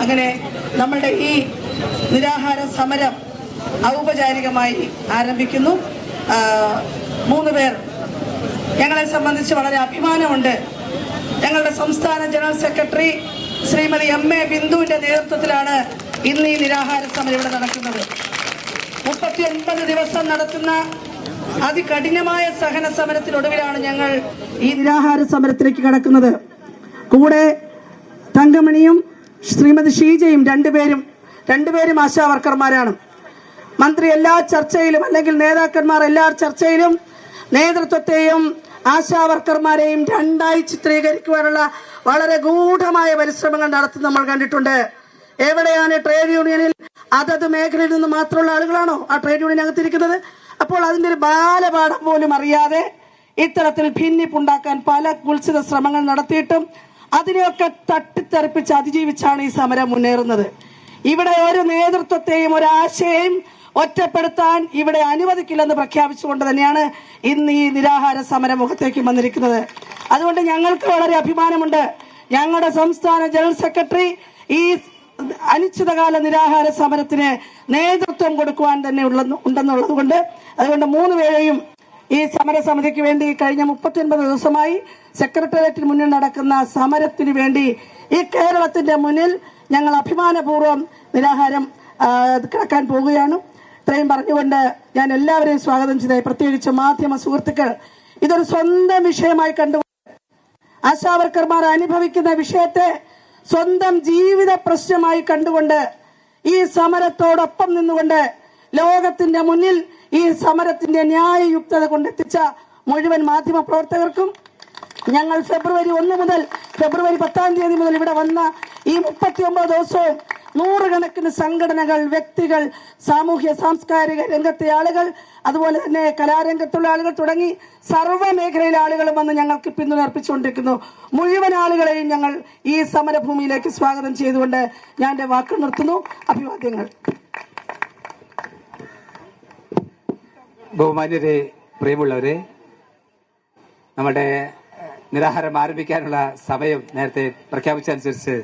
അങ്ങനെ നമ്മളുടെ ഈ നിരാഹാര സമരം ഔപചാരികമായി ആരംഭിക്കുന്നു. 3 പേർ ഞങ്ങളെ സംബന്ധിച്ച് വളരെ അഭിമാനമുണ്ട്. ഞങ്ങളുടെ സംസ്ഥാന ജനറൽ സെക്രട്ടറി ശ്രീമതി MA ബിന്ദുവിന്റെ നേതൃത്വത്തിലാണ് ഇന്ന് ഈ നിരാഹാര സമരം ഇവിടെ നടക്കുന്നത്. 39 ദിവസം നടത്തുന്ന അതികഠിനമായ സഹന സമരത്തിനൊടുവിലാണ് ഞങ്ങൾ ഈ നിരാഹാര സമരത്തിലേക്ക് കടക്കുന്നത്. കൂടെ തങ്കമണിയും ശ്രീമതി ഷീജയും രണ്ടുപേരും ആശാവർക്കർമാരാണ്. മന്ത്രി എല്ലാ ചർച്ചയിലും അല്ലെങ്കിൽ നേതാക്കന്മാർ എല്ലാ ചർച്ചയിലും നേതൃത്വത്തെയും ആശാവർക്കർമാരെയും രണ്ടായി ചിത്രീകരിക്കുവാനുള്ള വളരെ ഗൂഢമായ പരിശ്രമങ്ങൾ നടത്തുന്നത് നമ്മൾ കണ്ടിട്ടുണ്ട്. എവിടെയാണ് ട്രേഡ് യൂണിയനിൽ അതത് മേഖലയിൽ നിന്ന് മാത്രമുള്ള ആളുകളാണോ ആ ട്രേഡ് യൂണിയനകത്തിരിക്കുന്നത്? അപ്പോൾ അതിൻ്റെ ഒരു ബാലപാഠം പോലും അറിയാതെ ഇത്തരത്തിൽ ഭിന്നിപ്പുണ്ടാക്കാൻ പല കുൽസിത ശ്രമങ്ങൾ നടത്തിയിട്ടും അതിനെയൊക്കെ തട്ടിത്തെറിപ്പിച്ച് അതിജീവിച്ചാണ് ഈ സമരം മുന്നേറുന്നത്. ഇവിടെ ഒരു നേതൃത്വത്തെയും ഒരാശയെയും ഒറ്റപ്പെടുത്താൻ ഇവിടെ അനുവദിക്കില്ലെന്ന് പ്രഖ്യാപിച്ചുകൊണ്ട് തന്നെയാണ് ഇന്ന് ഈ നിരാഹാര സമരം മുഖത്തേക്ക് വന്നിരിക്കുന്നത്. അതുകൊണ്ട് ഞങ്ങൾക്ക് വളരെ അഭിമാനമുണ്ട്. ഞങ്ങളുടെ സംസ്ഥാന ജനറൽ സെക്രട്ടറി ഈ അനിശ്ചിതകാല നിരാഹാര സമരത്തിന് നേതൃത്വം കൊടുക്കുവാൻ തന്നെ ഉണ്ടെന്നുള്ളത് കൊണ്ട് അതുകൊണ്ട് 3 പേരെയും ഈ സമരസമിതിക്ക് വേണ്ടി കഴിഞ്ഞ 39 ദിവസമായി സെക്രട്ടേറിയറ്റിന് മുന്നിൽ നടക്കുന്ന സമരത്തിന് വേണ്ടി ഈ കേരളത്തിന്റെ മുന്നിൽ ഞങ്ങൾ അഭിമാനപൂർവ്വം നിരാഹാരം കിടക്കാൻ പോവുകയാണ്. ഇത്രയും പറഞ്ഞുകൊണ്ട് ഞാൻ എല്ലാവരെയും സ്വാഗതം ചെയ്തേ. പ്രത്യേകിച്ച് മാധ്യമ സുഹൃത്തുക്കൾ ഇതൊരു സ്വന്തം വിഷയമായി കണ്ടുകൊണ്ട് ആശാവർക്കർമാർ അനുഭവിക്കുന്ന വിഷയത്തെ സ്വന്തം ജീവിത പ്രശ്നമായി കണ്ടുകൊണ്ട് ഈ സമരത്തോടൊപ്പം നിന്നുകൊണ്ട് ലോകത്തിന്റെ മുന്നിൽ ഈ സമരത്തിന്റെ ന്യായയുക്തത കൊണ്ടെത്തിച്ച മുഴുവൻ മാധ്യമ പ്രവർത്തകർക്കും ഞങ്ങൾ ഫെബ്രുവരി 1 മുതൽ ഫെബ്രുവരി 10-ാം തീയതി മുതൽ ഇവിടെ വന്ന ഈ 39 ദിവസവും നൂറുകണക്കിന് സംഘടനകൾ, വ്യക്തികൾ, സാമൂഹ്യ സാംസ്കാരിക രംഗത്തെ ആളുകൾ, അതുപോലെ തന്നെ കലാരംഗത്തുള്ള ആളുകൾ തുടങ്ങി സർവ്വ മേഖലയിലെ ആളുകളും വന്ന് ഞങ്ങൾക്ക് പിന്തുണ അർപ്പിച്ചുകൊണ്ടിരിക്കുന്നു. മുഴുവൻ ആളുകളെയും ഞങ്ങൾ ഈ സമരഭൂമിയിലേക്ക് സ്വാഗതം ചെയ്തുകൊണ്ട് ഞാൻ എന്റെ വാക്കുകൾ നിർത്തുന്നു. അഭിവാദ്യങ്ങൾ. ബഹുമാന്യരെ, പ്രിയമുള്ളവരെ, നമ്മുടെ നിരാഹാരം ആരംഭിക്കാനുള്ള സമയം നേരത്തെ പ്രഖ്യാപിച്ചനുസരിച്ച്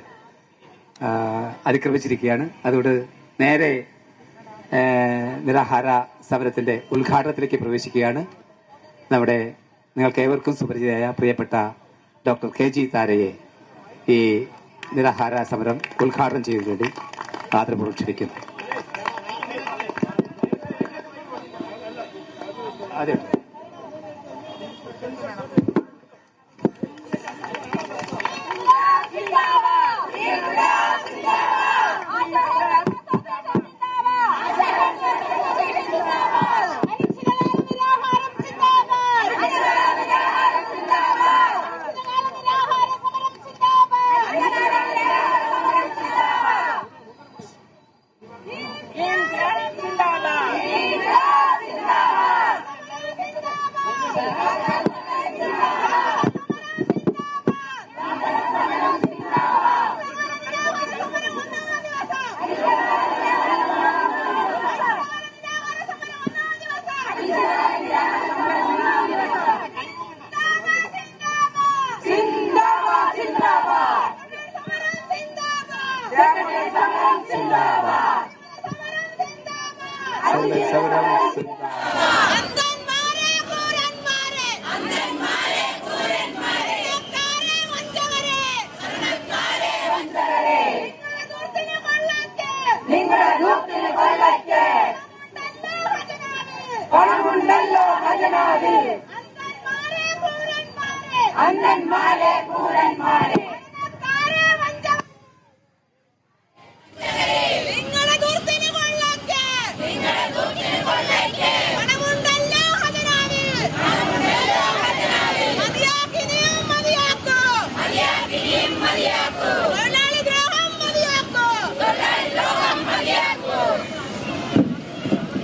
അതിക്രമിച്ചിരിക്കുകയാണ്. അതുകൊണ്ട് നേരെ നിരാഹാര സമരത്തിന്റെ ഉദ്ഘാടനത്തിലേക്ക് പ്രവേശിക്കുകയാണ്. നമ്മുടെ നിങ്ങൾക്ക് ഏവർക്കും സുപരിചിതയായ പ്രിയപ്പെട്ട ഡോക്ടർ KG താരയെ ഈ നിരാഹാര സമരം ഉദ്ഘാടനം ചെയ്യുന്നതിന് വേണ്ടി ആദരപൂർവ്വം ക്ഷണിക്കുന്നു. അതെ,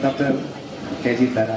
ഡോക്ടർ KG താര.